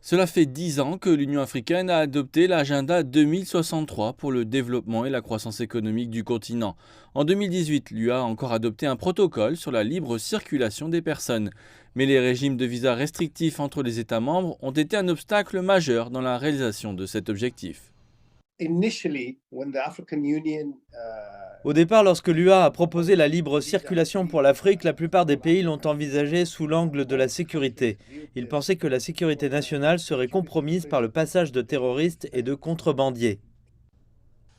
Cela fait 10 ans que l'Union africaine a adopté l'agenda 2063 pour le développement et la croissance économique du continent. En 2018, l'UA a encore adopté un protocole sur la libre circulation des personnes. Mais les régimes de visa restrictifs entre les États membres ont été un obstacle majeur dans la réalisation de cet objectif. Au départ, lorsque l'UA a proposé la libre circulation pour l'Afrique, la plupart des pays l'ont envisagé sous l'angle de la sécurité. Ils pensaient que la sécurité nationale serait compromise par le passage de terroristes et de contrebandiers.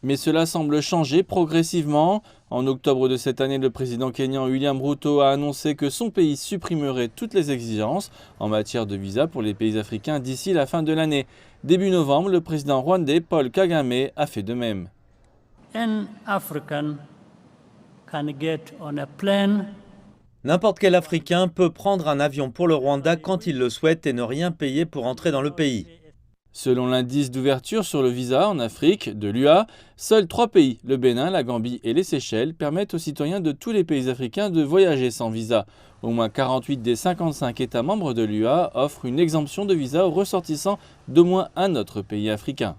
Mais cela semble changer progressivement. En octobre de cette année, le président kényan William Ruto a annoncé que son pays supprimerait toutes les exigences en matière de visa pour les pays africains d'ici la fin de l'année. Début novembre, le président rwandais Paul Kagame a fait de même. N'importe quel Africain peut prendre un avion pour le Rwanda quand il le souhaite et ne rien payer pour entrer dans le pays. Selon l'indice d'ouverture sur le visa en Afrique de l'UA, seuls 3 pays, le Bénin, la Gambie et les Seychelles, permettent aux citoyens de tous les pays africains de voyager sans visa. Au moins 48 des 55 États membres de l'UA offrent une exemption de visa aux ressortissants d'au moins un autre pays africain.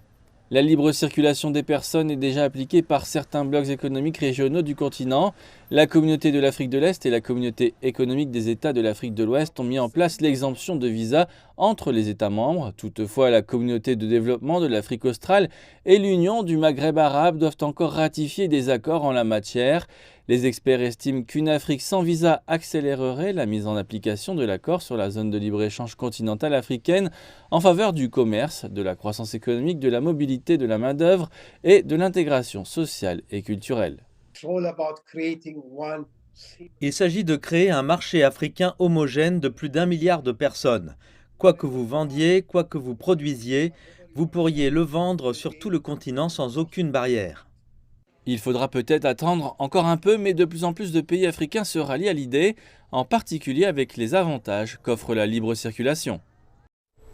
La libre circulation des personnes est déjà appliquée par certains blocs économiques régionaux du continent. La communauté de l'Afrique de l'Est et la communauté économique des États de l'Afrique de l'Ouest ont mis en place l'exemption de visa entre les États membres. Toutefois, la communauté de développement de l'Afrique australe et l'Union du Maghreb arabe doivent encore ratifier des accords en la matière. Les experts estiment qu'une Afrique sans visa accélérerait la mise en application de l'accord sur la zone de libre-échange continentale africaine en faveur du commerce, de la croissance économique, de la mobilité de la main-d'œuvre et de l'intégration sociale et culturelle. Il s'agit de créer un marché africain homogène de plus d'1 milliard de personnes. Quoi que vous vendiez, quoi que vous produisiez, vous pourriez le vendre sur tout le continent sans aucune barrière. Il faudra peut-être attendre encore un peu, mais de plus en plus de pays africains se rallient à l'idée, en particulier avec les avantages qu'offre la libre circulation.